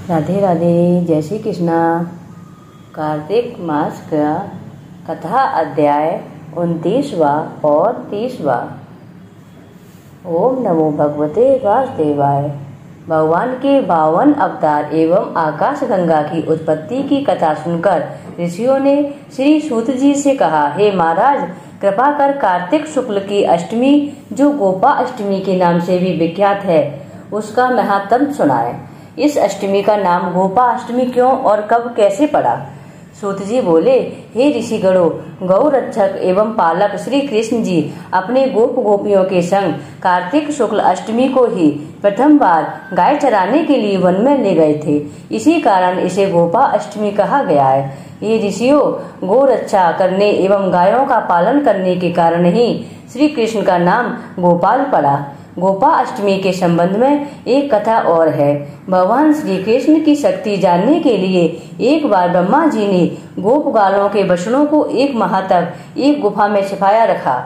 राधे राधे। जय श्री कृष्णा। कार्तिक मास का कथा अध्याय 29वां और 30वां। ओम नमो भगवते वासुदेवाय। भगवान के 52 अवतार एवं आकाश गंगा की उत्पत्ति की कथा सुनकर ऋषियों ने श्री सूत जी से कहा, हे महाराज, कृपा कर कार्तिक शुक्ल की अष्टमी, जो गोपा अष्टमी के नाम से भी विख्यात है, उसका महात्म्य सुनाए। इस अष्टमी का नाम गोपा अष्टमी क्यों और कब कैसे पड़ा? सूत जी बोले, हे ऋषिगणों, गौ रक्षक एवं पालक श्री कृष्ण जी अपने गोप गोपियों के संग कार्तिक शुक्ल अष्टमी को ही प्रथम बार गाय चराने के लिए वन में ले गए थे। इसी कारण इसे गोपा अष्टमी कहा गया है। ये ऋषियों, गौ रक्षा करने एवं गायों का पालन करने के कारण ही श्री कृष्ण का नाम गोपाल पड़ा। गोपा अष्टमी के संबंध में एक कथा और है। भगवान श्री कृष्ण की शक्ति जानने के लिए एक बार ब्रह्मा जी ने गोप गायों के बछड़ों को एक माह तक एक गुफा में छिपाया रखा।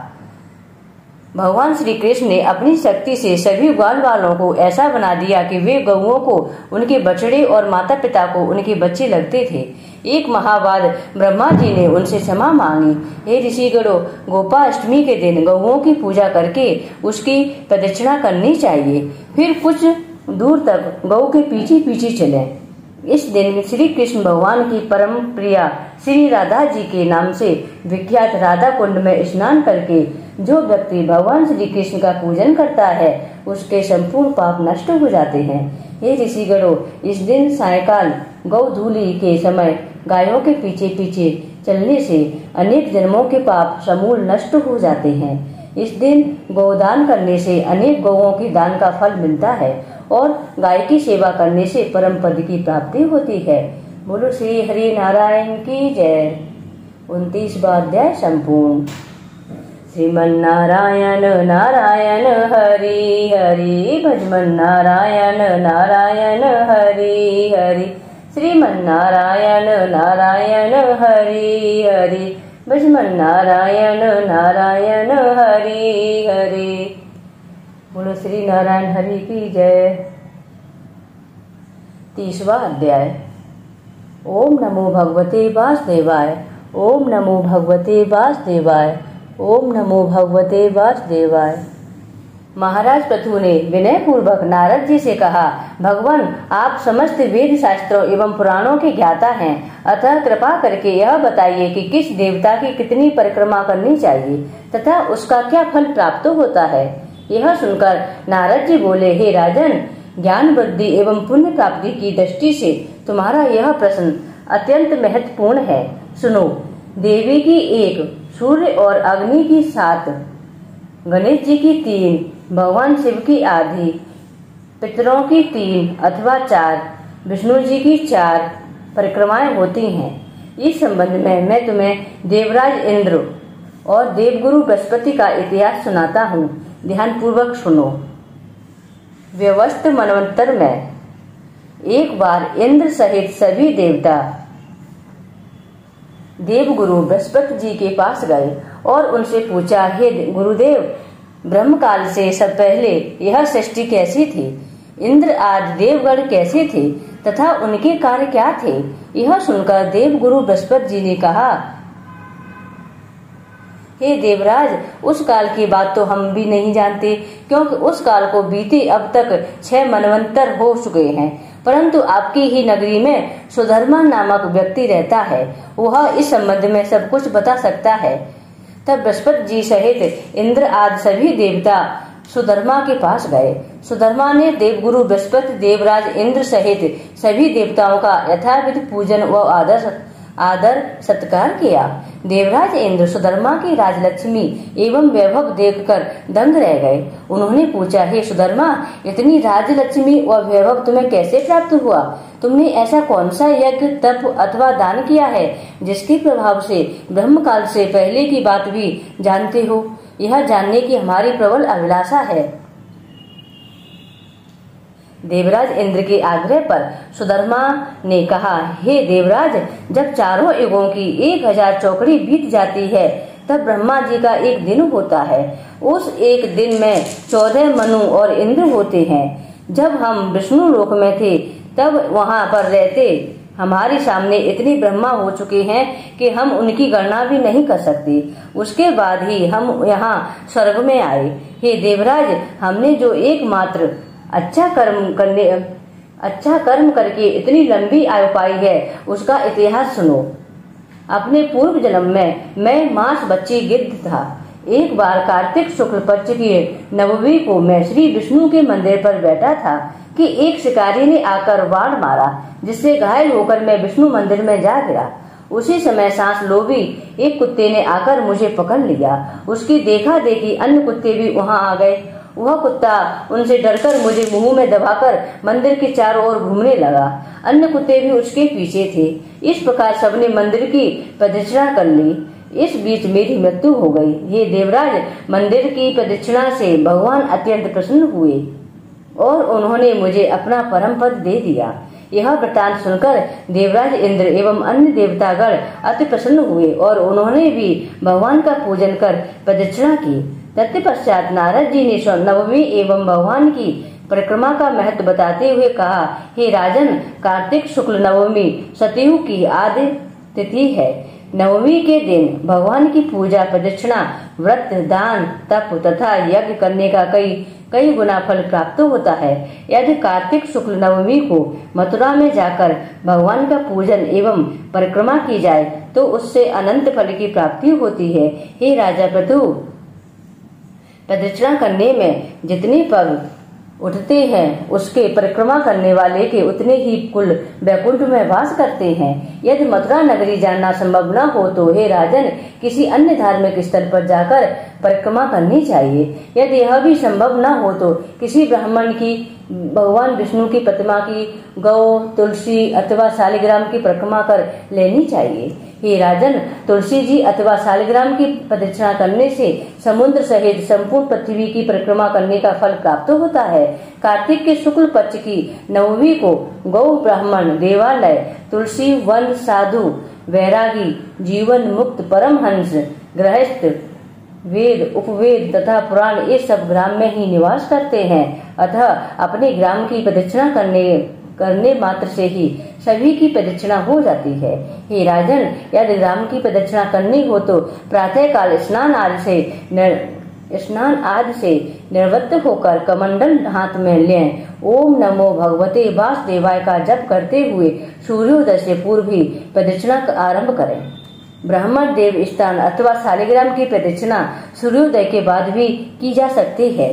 भगवान श्री कृष्ण ने अपनी शक्ति से सभी ग्वाल वालों को ऐसा बना दिया कि वे गौओं को उनके बछड़े और माता पिता को उनके बच्चे लगते थे। एक माह बाद ब्रह्मा जी ने उनसे क्षमा मांगी। हे ऋषिगणों, गोपा अष्टमी के दिन गौओं की पूजा करके उसकी प्रदक्षिणा करनी चाहिए। फिर कुछ दूर तक गौ के पीछे पीछे चलें। इस दिन श्री कृष्ण भगवान की परम प्रिया श्री राधा जी के नाम से विख्यात राधा कुंड में स्नान करके जो व्यक्ति भगवान श्री कृष्ण का पूजन करता है, उसके संपूर्ण पाप नष्ट हो जाते हैं। हे ऋषिगणों, इस दिन सायकाल गौधूली के समय गायों के पीछे पीछे चलने से अनेक जन्मों के पाप समूल नष्ट हो जाते हैं। इस दिन गौदान करने से अनेक गौओं की दान का फल मिलता है और गाय की सेवा करने से परम पद की प्राप्ति होती है। बोलो श्री हरि नारायण की जय। 29वां अध्याय संपूर्ण। श्रीमन नारायण नारायण हरि हरि, भजमन नारायण नारायण हरि हरि, श्रीमन नारायण नारायण हरि हरि, भजमन नारायण नारायण हरि हरि। बोलो श्री नारायण हरि की जय। 30वां अध्याय। ओम नमो भगवते वासुदेवाय। ओम नमो भगवते वासुदेवाय। ओम नमो भगवते वासुदेवाय। महाराज पृथु ने विनय पूर्वक नारद जी से कहा, भगवान, आप समस्त वेद शास्त्रों एवं पुराणों के ज्ञाता हैं, अतः कृपा करके यह बताइए कि किस देवता की कितनी परिक्रमा करनी चाहिए तथा उसका क्या फल प्राप्त होता है। यह सुनकर नारद जी बोले, हे राजन, ज्ञान वृद्धि एवं पुण्य प्राप्ति की दृष्टि से तुम्हारा यह प्रश्न अत्यंत महत्वपूर्ण है। सुनो, देवी की 1, सूर्य और अग्नि की 7, गणेश जी की 3, भगवान शिव की आधी, पितरों की 3 अथवा 4, विष्णु जी की 4 परिक्रमाएं होती हैं। इस संबंध में मैं तुम्हें देवराज इंद्र और देवगुरु बृहस्पति का इतिहास सुनाता हूँ। ध्यान पूर्वक सुनो। व्यवस्थ मनवंतर में एक बार इंद्र सहित सभी देवता देवगुरु बृहस्पति जी के पास गए और उनसे पूछा, हे गुरुदेव, ब्रह्म काल से सब पहले यह सृष्टि कैसी थी? इंद्र आदि देवगण कैसे थे तथा उनके कार्य क्या थे? यह सुनकर देवगुरु बृहस्पति जी ने कहा, हे देवराज, उस काल की बात तो हम भी नहीं जानते, क्योंकि उस काल को बीते अब तक 6 मनवंतर हो चुके हैं। परंतु आपकी ही नगरी में सुधर्मा नामक व्यक्ति रहता है, वह इस संबंध में सब कुछ बता सकता है। तब बृहस्पति जी सहित इंद्र आदि सभी देवता सुधर्मा के पास गए। सुधर्मा ने देवगुरु बृहस्पति, देवराज इंद्र सहित सभी देवताओं का यथाविध पूजन व आदर सत्कार किया। देवराज इंद्र सुधर्मा की राजलक्ष्मी एवं वैभव देखकर दंग रह गए। उन्होंने पूछा, हे सुधर्मा, इतनी राजलक्ष्मी व वैभव तुम्हें कैसे प्राप्त हुआ? तुमने ऐसा कौन सा यज्ञ, तप अथवा दान किया है जिसके प्रभाव से ब्रह्म काल से पहले की बात भी जानते हो? यह जानने की हमारी प्रबल अभिलाषा है। देवराज इंद्र के आग्रह पर सुधर्मा ने कहा, हे देवराज, जब चारों युगों की 1000 चौकड़ी बीत जाती है, तब ब्रह्मा जी का एक दिन होता है। उस एक दिन में 14 मनु और इंद्र होते हैं। जब हम विष्णु लोक में थे तब वहां पर रहते हमारे सामने इतनी ब्रह्मा हो चुके हैं कि हम उनकी गणना भी नहीं कर सकते। उसके बाद ही हम यहाँ स्वर्ग में आए। हे देवराज, हमने जो एकमात्र अच्छा कर्म करके इतनी लंबी आयु पाई है उसका इतिहास सुनो। अपने पूर्व जन्म में मैं मांस बच्ची गिद्ध था। एक बार कार्तिक शुक्ल पक्ष की नवमी को मैं श्री विष्णु के मंदिर पर बैठा था कि एक शिकारी ने आकर वार मारा, जिससे घायल होकर मैं विष्णु मंदिर में जा गिरा। उसी समय सांस लोभी एक कुत्ते ने आकर मुझे पकड़ लिया। उसकी देखा देखी अन्य कुत्ते भी वहां आ गए। वह कुत्ता उनसे डरकर मुझे मुंह में दबाकर मंदिर के चारों ओर घूमने लगा। अन्य कुत्ते भी उसके पीछे थे। इस प्रकार सबने मंदिर की प्रदक्षिणा कर ली। इस बीच मेरी मृत्यु हो गई। ये देवराज, मंदिर की प्रदक्षिणा से भगवान अत्यंत प्रसन्न हुए और उन्होंने मुझे अपना परम पद दे दिया। यह वृतांत सुनकर देवराज इंद्र एवं अन्य देवतागण अति प्रसन्न हुए और उन्होंने भी भगवान का पूजन कर प्रदक्षिणा की। तत्पश्चात नारद जी ने नवमी एवं भगवान की परिक्रमा का महत्व बताते हुए कहा, हे राजन, कार्तिक शुक्ल नवमी सतयुग की आदि तिथि है। नवमी के दिन भगवान की पूजा, प्रदक्षिणा, व्रत, दान, तप तथा यज्ञ करने का कई गुना फल प्राप्त होता है। यदि कार्तिक शुक्ल नवमी को मथुरा में जाकर भगवान का पूजन एवं परिक्रमा की जाए तो उससे अनंत फल की प्राप्ति होती है। हे राजा प्रभु, प्रदक्षिणा करने में जितने पग उठते हैं उसके परिक्रमा करने वाले के उतने ही कुल वैकुंठ में वास करते हैं। यदि मथुरा नगरी जाना संभव न हो तो हे राजन, किसी अन्य धार्मिक स्थल पर जाकर परिक्रमा करनी चाहिए। यदि यह भी संभव न हो तो किसी ब्राह्मण की, भगवान विष्णु की प्रतिमा की, गौ, तुलसी अथवा शालिग्राम की परिक्रमा कर लेनी चाहिए। हे राजन, तुलसी जी अथवा शालिग्राम की प्रदक्षिणा करने से समुद्र सहित संपूर्ण पृथ्वी की परिक्रमा करने का फल प्राप्त होता है। कार्तिक के शुक्ल पक्ष की नवमी को गौ, ब्राह्मण, देवालय, तुलसी वन, साधु, वैरागी, जीवन मुक्त, परमहंस, गृहस्थ, वेद, उपवेद तथा पुराण ये सब ग्राम में ही निवास करते हैं। अतः अपने ग्राम की प्रदक्षिणा करने मात्र से ही सभी की प्रदक्षिणा हो जाती है। हे राजन, यदि ग्राम की प्रदक्षिणा करनी हो तो प्रातः काल स्नान आदि से निवृत्त होकर कमंडल हाथ में लें। ओम नमो भगवते वासुदेवाय का जप करते हुए सूर्योदय से पूर्व ही प्रदक्षिणा आरंभ करें। ब्राह्मण देव स्थान अथवा शालिग्राम की प्रदक्षिणा सूर्योदय के बाद भी की जा सकती है।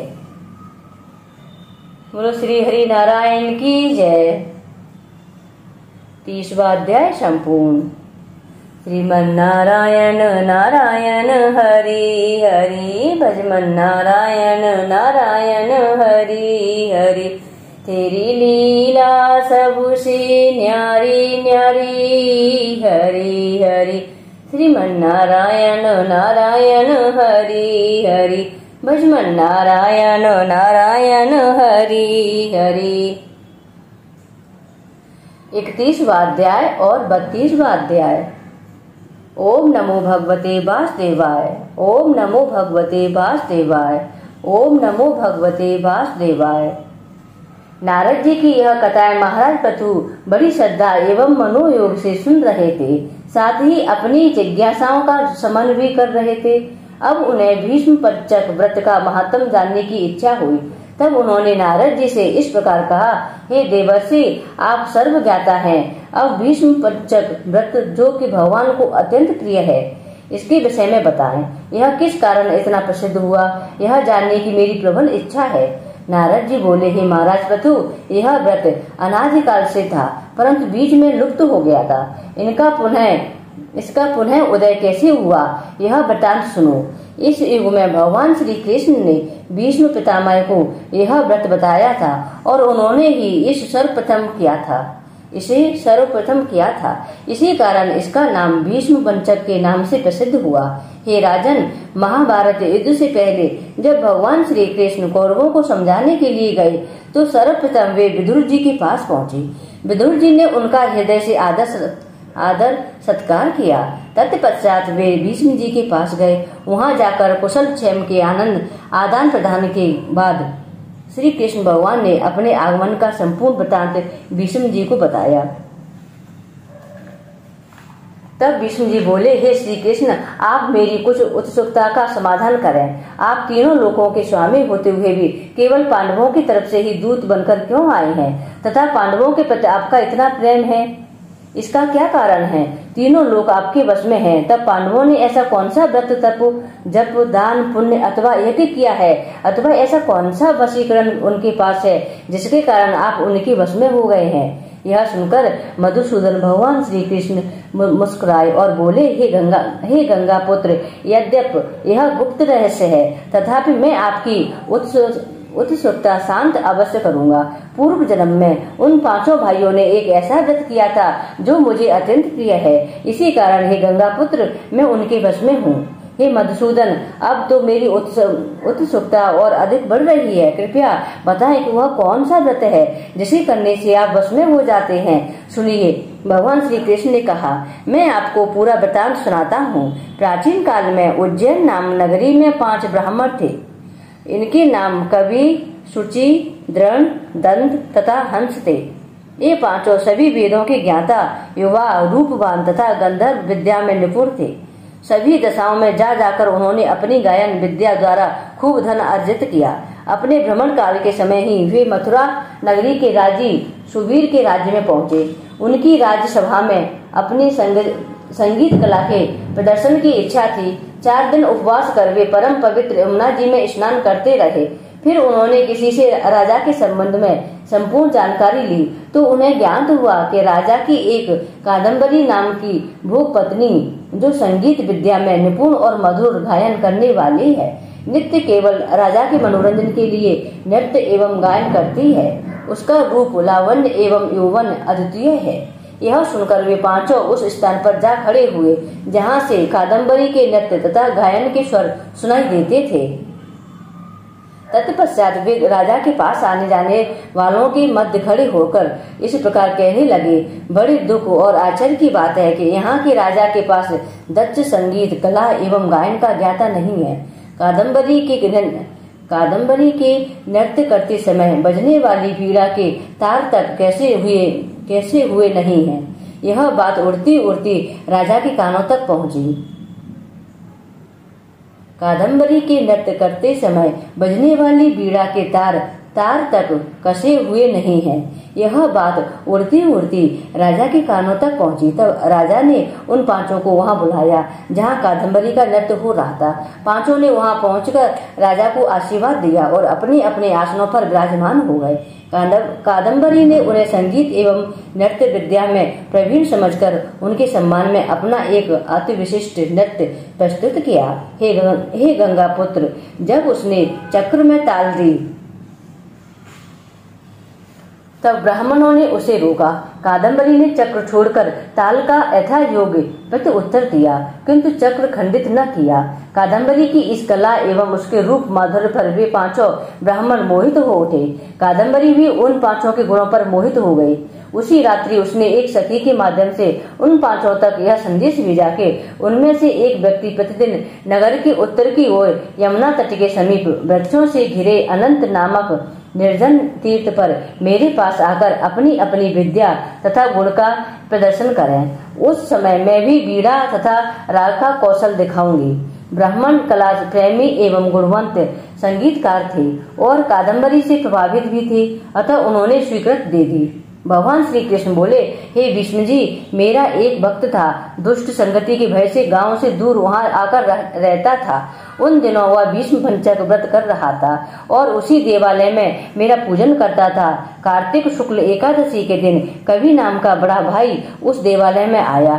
बोलो श्री हरि नारायण की जय। 30वां अध्याय संपूर्ण। श्रीमन नारायण नारायण हरि हरि, भजमन नारायण नारायण हरि हरि। तेरी लीला सबसे न्यारी न्यारी हरि हरि। श्रीमन नारायण नारायण हरि हरि, भजमन नारायण नारायण हरि हरि। 31वां अध्याय और 32वां अध्याय। ओम नमो भगवते वासुदेवाय। ओम नमो भगवते वासुदेवाय। ओम नमो भगवते वासुदेवाय। नारद जी की यह कथाएं महाराज पृथु बड़ी श्रद्धा एवं मनोयोग से सुन रहे थे, साथ ही अपनी जिज्ञासाओं का शमन भी कर रहे थे। अब उन्हें भीष्म पंचक व्रत का महत्व जानने की इच्छा हुई। तब उन्होंने नारद जी से इस प्रकार कहा, हे देवर्षि, आप सर्व ज्ञाता हैं। अब भीष्म पंचक व्रत जो कि भगवान को अत्यंत प्रिय है, इसके विषय में बताएं। यह किस कारण इतना प्रसिद्ध हुआ, यह जानने की मेरी प्रबल इच्छा है। नारद जी बोले, हे महाराज पृथु, यह व्रत अनादिकाल से था, परंतु बीच में लुप्त हो गया था। इसका पुनः उदय कैसे हुआ, यह वृतांत सुनो। इस युग में भगवान श्री कृष्ण ने भीष्म पितामह को यह व्रत बताया था और उन्होंने ही इसे सर्वप्रथम किया था। इसी कारण इसका नाम भीष्म पंचक के नाम से प्रसिद्ध हुआ। हे राजन, महाभारत युद्ध से पहले जब भगवान श्री कृष्ण कौरवों को समझाने के लिए गए तो सर्वप्रथम वे विदुर जी के पास पहुंचे। विदुर जी ने उनका हृदय से आदर सत्कार किया। तत्पश्चात वे भीष्म जी के पास गए। वहां जाकर कुशल क्षेम के आदान प्रदान के बाद श्री कृष्ण भगवान ने अपने आगमन का संपूर्ण वृत्तांत भीष्म जी को बताया। तब भीष्म जी बोले, हे श्री कृष्ण, आप मेरी कुछ उत्सुकता का समाधान करें। आप तीनों लोकों के स्वामी होते हुए भी केवल पांडवों की तरफ से ही दूत बनकर क्यों आए हैं तथा पांडवों के प्रति आपका इतना प्रेम है, इसका क्या कारण है? तीनों लोग आपके वश में हैं, तब पांडवों ने ऐसा कौन सा व्रत, तप, जप, दान, पुण्य अथवा यज्ञ किया है, अथवा ऐसा कौन सा वशीकरण उनके पास है जिसके कारण आप उनके वश में हो गए हैं? यह सुनकर मधुसूदन भगवान श्री कृष्ण मुस्कुराए और बोले, हे गंगा पुत्र, यद्यपि यह गुप्त रहस्य है तथापि मैं आपकी उत्सुकता शांत अवश्य करूंगा। पूर्व जन्म में उन पांचों भाइयों ने एक ऐसा व्रत किया था जो मुझे अत्यंत प्रिय है। इसी कारण हे गंगा पुत्र, मैं उनके वश में हूँ। हे मधुसूदन, अब तो मेरी उत्सुकता और अधिक बढ़ रही है। कृपया बताएं कि वह कौन सा व्रत है जिसे करने से आप वश में हो जाते हैं। सुनिए, भगवान श्री कृष्ण ने कहा, मैं आपको पूरा वृत्तांत सुनाता हूँ। प्राचीन काल में उज्जैन नाम नगरी में 5 ब्राह्मण थे। इनके नाम कवि, शुचि, द्रोण, दंत तथा हंस थे। ये पांचों सभी वेदों के ज्ञाता, युवा, रूपवान तथा गंधर्व विद्या में निपुण थे। सभी दशाओं में जा जाकर उन्होंने अपनी गायन विद्या द्वारा खूब धन अर्जित किया। अपने भ्रमण काल के समय ही वे मथुरा नगरी के राजी सुबीर के राज्य में पहुंचे। उनकी राज्यसभा में अपनी संगीत कला के प्रदर्शन की इच्छा थी। 4 दिन उपवास कर वे परम पवित्र यमुना जी में स्नान करते रहे। फिर उन्होंने किसी से राजा के संबंध में संपूर्ण जानकारी ली तो उन्हें ज्ञात हुआ कि राजा की एक कादम्बरी नाम की भोग पत्नी, जो संगीत विद्या में निपुण और मधुर गायन करने वाली है, नित्य केवल राजा के मनोरंजन के लिए नृत्य एवं गायन करती है। उसका रूप, लावण्य एवं यौवन अद्वितीय है। यह सुनकर वे पांचों उस स्थान पर जा खड़े हुए जहाँ से कादम्बरी के नृत्य तथा गायन के स्वर सुनाई देते थे। तत्पश्चात वे राजा के पास आने जाने वालों के मध्य खड़े होकर इस प्रकार कहने लगे, बड़ी दुख और आश्चर्य की बात है कि यहाँ के राजा के पास दक्ष संगीत कला एवं गायन का ज्ञाता नहीं है। कादम्बरी के नृत्य करते समय बजने वाली वीणा के तार तक कैसे हुए नहीं है। यह बात उड़ती उड़ती राजा के कानों तक पहुंची। कादम्बरी के नृत्य करते समय बजने वाली वीणा के तार तक कसे हुए नहीं है। यह बात उड़ती उड़ती राजा के कानों तक पहुंची। तब राजा ने उन पांचों को वहां बुलाया जहां कादम्बरी का नृत्य हो रहा था। पांचों ने वहां पहुंचकर राजा को आशीर्वाद दिया और अपने अपने आसनों पर विराजमान हो गए। कादम्बरी ने उन्हें संगीत एवं नृत्य विद्या में प्रवीण समझकर उनके सम्मान में अपना एक अति विशिष्ट नृत्य प्रस्तुत किया। हे गंगा पुत्र, जब उसने चक्र में ताल दी तब ब्राह्मणों ने उसे रोका। कादम्बरी ने चक्र छोड़कर ताल का यथा योग्य प्रति उत्तर दिया, किंतु चक्र खंडित न किया। कादम्बरी की इस कला एवं उसके रूप माधुर्य पर वे पांचों ब्राह्मण मोहित हो उठे। कादम्बरी भी उन पांचों के गुणों पर मोहित हो गई। उसी रात्रि उसने एक सखी के माध्यम से उन पांचों तक यह संदेश भेजा कि उनमें से एक व्यक्ति प्रतिदिन नगर के उत्तर की ओर यमुना तट के समीप वृक्षों से घिरे अनंत नामक निर्जन तीर्थ पर मेरे पास आकर अपनी अपनी विद्या तथा गुण का प्रदर्शन करें। उस समय मैं भी वीणा तथा राग का कौशल दिखाऊंगी। ब्राह्मण कला प्रेमी एवं गुणवंत संगीतकार थे और कादम्बरी से प्रभावित भी थे, अतः उन्होंने स्वीकृति दे दी। भगवान श्री कृष्ण बोले, हे भीष्म जी, मेरा एक भक्त था, दुष्ट संगति के भय से गांव से दूर वहां आकर रहता था। उन दिनों वह भीष्म पंचक व्रत कर रहा था और उसी देवालय में मेरा पूजन करता था। कार्तिक शुक्ल एकादशी के दिन कवि नाम का बड़ा भाई उस देवालय में आया।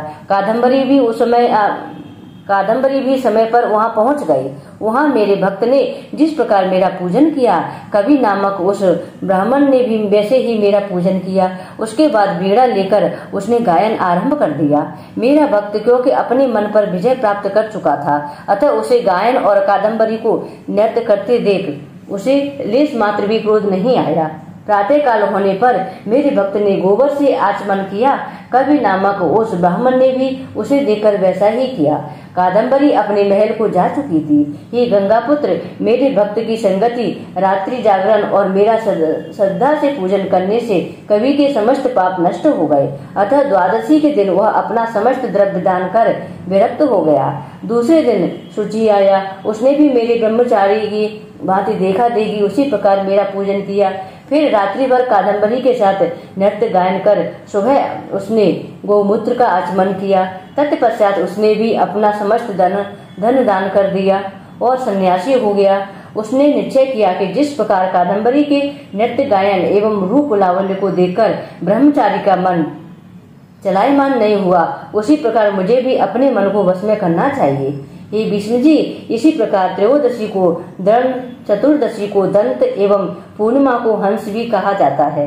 कादम्बरी भी समय पर वहां पहुंच गई। वहां मेरे भक्त ने जिस प्रकार मेरा पूजन किया, कवि नामक उस ब्राह्मण ने भी वैसे ही मेरा पूजन किया। उसके बाद वीणा लेकर उसने गायन आरंभ कर दिया। मेरा भक्त क्योंकि अपने मन पर विजय प्राप्त कर चुका था, अतः उसे गायन और कादम्बरी को नृत्य करते देख उसे लेश मात्र भी क्रोध नहीं आया। प्रातः काल होने पर मेरे भक्त ने गोबर से आचमन किया। कवि नामक उस ब्राह्मण ने भी उसे देखकर वैसा ही किया। कादम्बरी अपने महल को जा चुकी थी। हे गंगा पुत्र, मेरे भक्त की संगति, रात्रि जागरण और मेरा श्रद्धा से पूजन करने से कवि के समस्त पाप नष्ट हो गए। अतः द्वादशी के दिन वह अपना समस्त द्रव्य दान कर विरक्त हो गया। दूसरे दिन शुचि आया, उसने भी मेरे ब्रह्मचारी की भांति देखा देखी उसी प्रकार मेरा पूजन किया। फिर रात्रि भर कादम्बरी के साथ नृत्य गायन कर सुबह उसने गोमूत्र का आचमन किया। तत्पश्चात उसने भी अपना समस्त धन दान कर दिया और सन्यासी हो गया। उसने निश्चय किया कि जिस प्रकार कादम्बरी के नृत्य गायन एवं रूप लावण्य को देखकर ब्रह्मचारी का मन चलायमान नहीं हुआ, उसी प्रकार मुझे भी अपने मन को वश में करना चाहिए। हे विष्णु जी, इसी प्रकार त्रयोदशी को दंड, चतुर्दशी को दंत एवं पूर्णिमा को हंस भी कहा जाता है।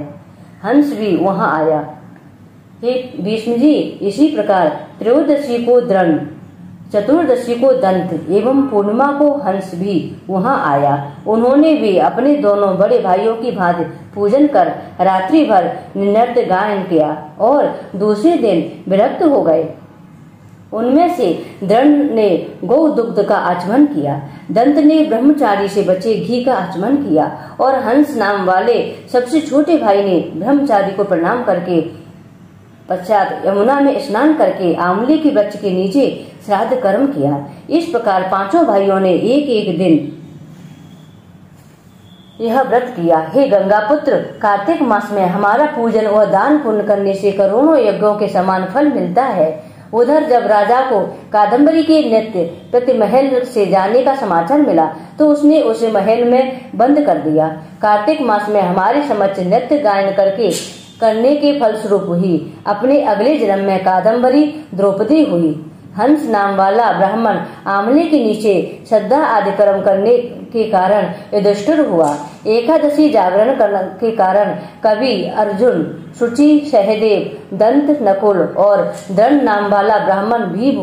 हंस भी वहां आया। हे विष्णु जी, इसी प्रकार त्रयोदशी को दंड, चतुर्दशी को दंत एवं पूर्णिमा को हंस भी वहां आया। उन्होंने भी अपने दोनों बड़े भाइयों की भांति पूजन कर रात्रि भर नृत्य गायन किया और दूसरे दिन विरक्त हो गए। उनमें से दंड ने गौ दुग्ध का आचमन किया, दंत ने ब्रह्मचारी से बचे घी का आचमन किया और हंस नाम वाले सबसे छोटे भाई ने ब्रह्मचारी को प्रणाम करके पश्चात यमुना में स्नान करके आंवले के वृक्ष के नीचे श्राद्ध कर्म किया। इस प्रकार पांचों भाइयों ने एक एक दिन यह व्रत किया। हे गंगा पुत्र, कार्तिक मास में हमारा पूजन व दान पुण्य करने से करोड़ों यज्ञों के समान फल मिलता है। उधर जब राजा को कादम्बरी के नृत्य प्रति महल से जाने का समाचार मिला तो उसने उसे महल में बंद कर दिया। कार्तिक मास में हमारे समक्ष नृत्य गायन करने के फलस्वरूप ही अपने अगले जन्म में कादम्बरी द्रौपदी हुई। हंस नाम वाला ब्राह्मण आंवले के नीचे श्रद्धा आदि कर्म करने के कारण युधिष्ठिर हुआ। एकादशी जागरण करने के कारण कवि अर्जुन, शुचि, सहदेव, दंत, नकुल और दंड नाम वाला ब्राह्मण भीम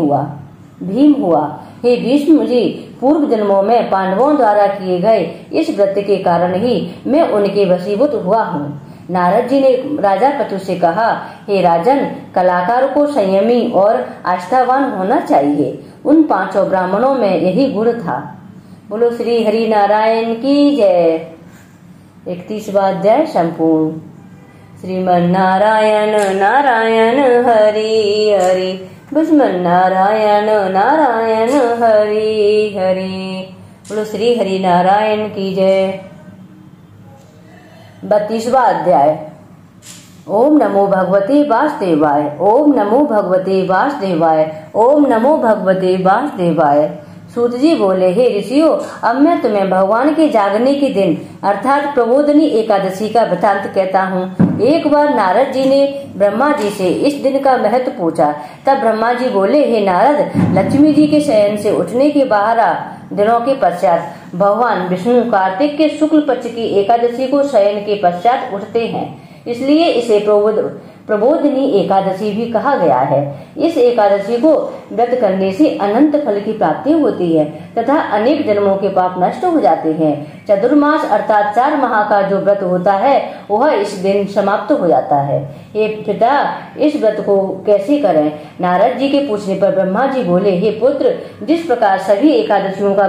हुआ। हे भीष्म जी, पूर्व जन्मों में पांडवों द्वारा किए गए इस व्रत के कारण ही मैं उनके वशीभूत हुआ हूँ। नारद जी ने राजा पृथु से कहा, हे राजन, कलाकार को संयमी और आस्थावान होना चाहिए। उन पांचों ब्राह्मणों में यही गुण था। बोलो श्री हरि नारायण की जय। 31वां अध्याय संपूर्ण। श्रीमन नारायण नारायण हरि हरि, भस्मन नारायण नारायण हरि हरि। बोलो श्री हरि नारायण की जय। 32वां अध्याय। ओम नमो भगवते वासुदेवाय, ओम नमो भगवते वासुदेवाय, ओम नमो भगवते वासुदेवाय। सूत जी बोले, हे ऋषियों, अब मैं तुम्हें भगवान के जागने के दिन अर्थात प्रबोधनी एकादशी का वृतांत कहता हूँ। एक बार नारद जी ने ब्रह्मा जी से इस दिन का महत्व पूछा। तब ब्रह्मा जी बोले, हे नारद, लक्ष्मी जी के शयन से उठने के 12 दिनों के पश्चात भगवान विष्णु कार्तिक के शुक्ल पक्ष की एकादशी को शयन के पश्चात उठते हैं, इसलिए इसे प्रबोधनी एकादशी भी कहा गया है। इस एकादशी को व्रत करने से अनंत फल की प्राप्ति होती है तथा अनेक जन्मों के पाप नष्ट हो जाते हैं। चतुर्मास अर्थात 4 माह का जो व्रत होता है वह इस दिन समाप्त हो जाता है। हे पिता, इस व्रत को कैसे करें? नारद जी के पूछने पर ब्रह्मा जी बोले, हे पुत्र, जिस प्रकार सभी एकादशियों का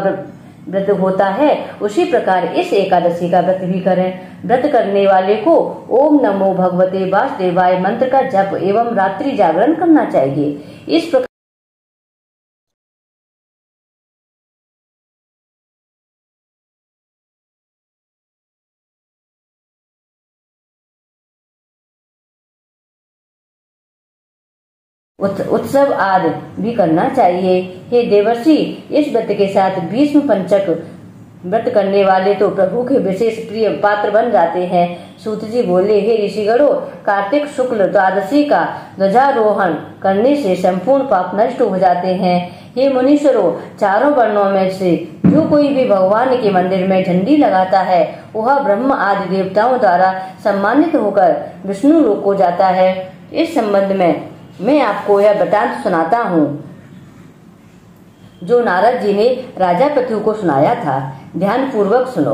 व्रत होता है उसी प्रकार इस एकादशी का व्रत भी करें। व्रत करने वाले को ओम नमो भगवते वासुदेवाय मंत्र का जप एवं रात्रि जागरण करना चाहिए। इस प्रकार उत्सव आदि भी करना चाहिए। हे देवर्षि, इस व्रत के साथ भीष्म पंचक व्रत करने वाले तो प्रभु के विशेष प्रिय पात्र बन जाते हैं। सूत जी बोले, हे ऋषिगणों, कार्तिक शुक्ल द्वादशी का ध्वजारोहण करने से संपूर्ण पाप नष्ट हो जाते हैं। हे मुनीश्वरों, चारों वर्णों में से जो कोई भी भगवान के मंदिर में झंडी लगाता है वह ब्रह्म आदि देवताओं द्वारा सम्मानित होकर विष्णु लोक को जाता है। इस संबंध में मैं आपको यह वृतांत सुनाता हूँ जो नारद जी ने राजा पृथु को सुनाया था। ध्यान पूर्वक सुनो।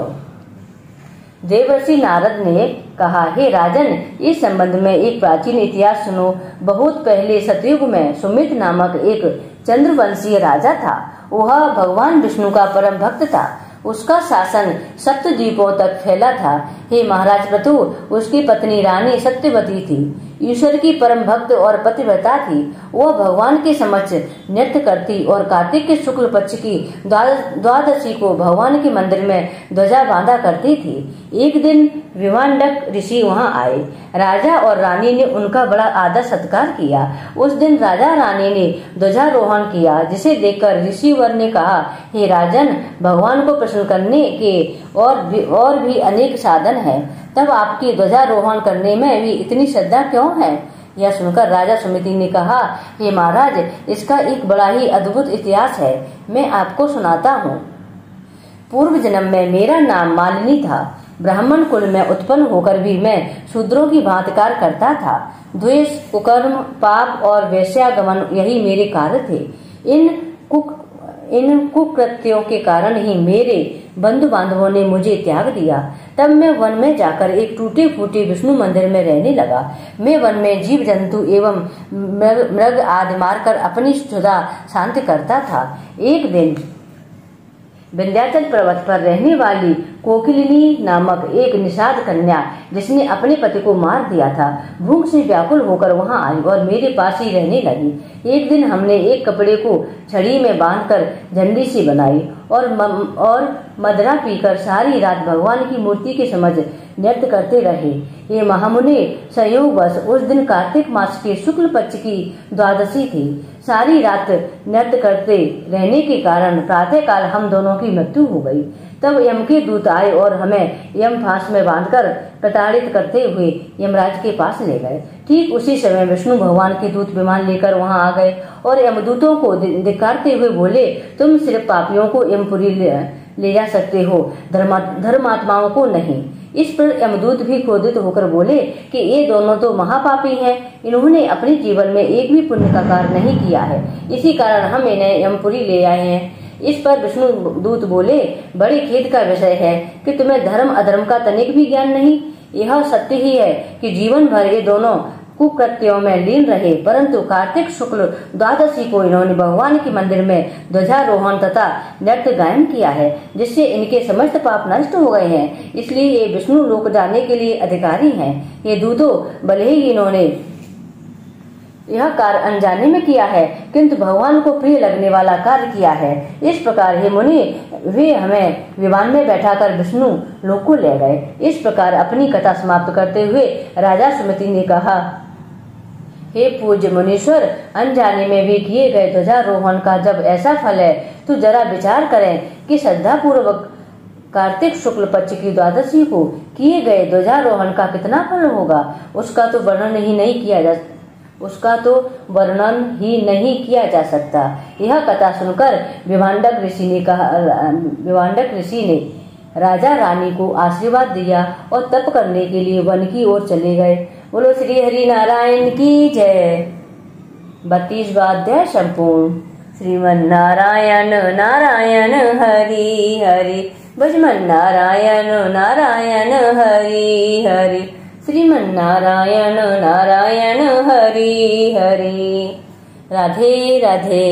देवर्षि नारद ने कहा, हे राजन, इस संबंध में एक प्राचीन इतिहास सुनो। बहुत पहले सतयुग में सुमित नामक एक चंद्रवंशीय राजा था। वह भगवान विष्णु का परम भक्त था। उसका शासन सप्त द्वीपों तक फैला था। हे महाराज प्रतु, उसकी पत्नी रानी सत्यवती थी। ईश्वर की परम भक्त और पतिव्रता थी। वह भगवान के समक्ष नृत्य करती और कार्तिक के शुक्ल पक्ष की द्वादशी को भगवान के मंदिर में ध्वजा बांधा करती थी। एक दिन विवांडक ऋषि वहां आए। राजा और रानी ने उनका बड़ा आदर सत्कार किया। उस दिन राजा रानी ने ध्वजारोहण किया, जिसे देखकर ऋषिवर ने कहा, हे राजन, भगवान को प्रसन्न करने के और भी अनेक साधन है, तब आपकी ध्वजारोहण करने में भी इतनी श्रद्धा क्यों है? यह सुनकर राजा सुमिति ने कहा, हे महाराज, इसका एक बड़ा ही अद्भुत इतिहास है। मैं आपको सुनाता हूँ। पूर्व जन्म में मेरा नाम मालिनी था। ब्राह्मण कुल में उत्पन्न होकर भी मैं शूद्रों की भांति कार्य करता था। द्वेष, कुकर्म, पाप और वेश्यागमन यही मेरे कार्य थे। इन कुकृत्यों के कारण ही मेरे बंधु बांधवों ने मुझे त्याग दिया। तब मैं वन में जाकर एक टूटे फूटे विष्णु मंदिर में रहने लगा। मैं वन में जीव जंतु एवं मृग आदि मारकर अपनी क्षुधा शांत करता था। एक दिन विंध्याचल पर्वत पर रहने वाली कोकिलिनी नामक एक निषाद कन्या, जिसने अपने पति को मार दिया था, भूख से व्याकुल होकर वहां आई और मेरे पास ही रहने लगी। एक दिन हमने एक कपड़े को छड़ी में बांधकर झंडी सी बनाई और मदरा पीकर सारी रात भगवान की मूर्ति के समझ नृत्य करते रहे। ये महामुनि, संयोगवश उस दिन कार्तिक मास के शुक्ल पक्ष की द्वादशी थी। सारी रात नृत्य करते रहने के कारण प्रातः काल हम दोनों की मृत्यु हो गई। तब यम के दूत आए और हमें यम फांस में बांधकर प्रताड़ित करते हुए यमराज के पास ले गए। ठीक उसी समय विष्णु भगवान के दूत विमान लेकर वहां आ गए और यमदूतों को धिक्कारते हुए बोले, तुम सिर्फ पापियों को यमपुरी ले जा सकते हो, धर्मात्माओं को नहीं। इस पर यमदूत भी क्रोधित होकर बोले कि ये दोनों तो महापापी हैं, इन्होंने अपने जीवन में एक भी पुण्य का कार्य नहीं किया है, इसी कारण हम इन्हें यमपुरी ले आए हैं। इस पर विष्णु दूत बोले, बड़े खेद का विषय है कि तुम्हें धर्म अधर्म का तनिक भी ज्ञान नहीं। यह सत्य ही है कि जीवन भर ये दोनों कुकृत्यों में लीन रहे, परंतु कार्तिक शुक्ल द्वादशी को इन्होंने भगवान के मंदिर में ध्वजारोहण तथा नृत्य गायन किया है, जिससे इनके समस्त पाप नष्ट हो गए हैं। इसलिए ये विष्णु लोक जाने के लिए अधिकारी हैं। ये दूतों, भले ही इन्होंने यह कार्य अनजाने में किया है, किंतु भगवान को प्रिय लगने वाला कार्य किया है। इस प्रकार हे मुनि, वे हमें विमान में बैठाकर विष्णु लोक को ले गए। इस प्रकार अपनी कथा समाप्त करते हुए राजा सुमिति ने कहा, हे पूज्य मुनीश्वर, अनजाने में भी किए गए ध्वजारोहण का जब ऐसा फल है, तो जरा विचार करें कि श्रद्धा पूर्वक कार्तिक शुक्ल पक्ष की द्वादशी को किए गए ध्वजारोहण का कितना फल होगा। उसका तो वर्णन ही नहीं किया जा सकता। यह कथा सुनकर विवांडक ऋषि ने राजा रानी को आशीर्वाद दिया और तप करने के लिए वन की ओर चले गए। बोलो श्री हरि नारायण की जय। 32वां अध्याय संपूर्ण। श्रीमन नारायण नारायण हरि हरि, भजमन नारायण नारायण हरि हरि, श्रीमन नारायण नारायण हरि हरि। राधे राधे।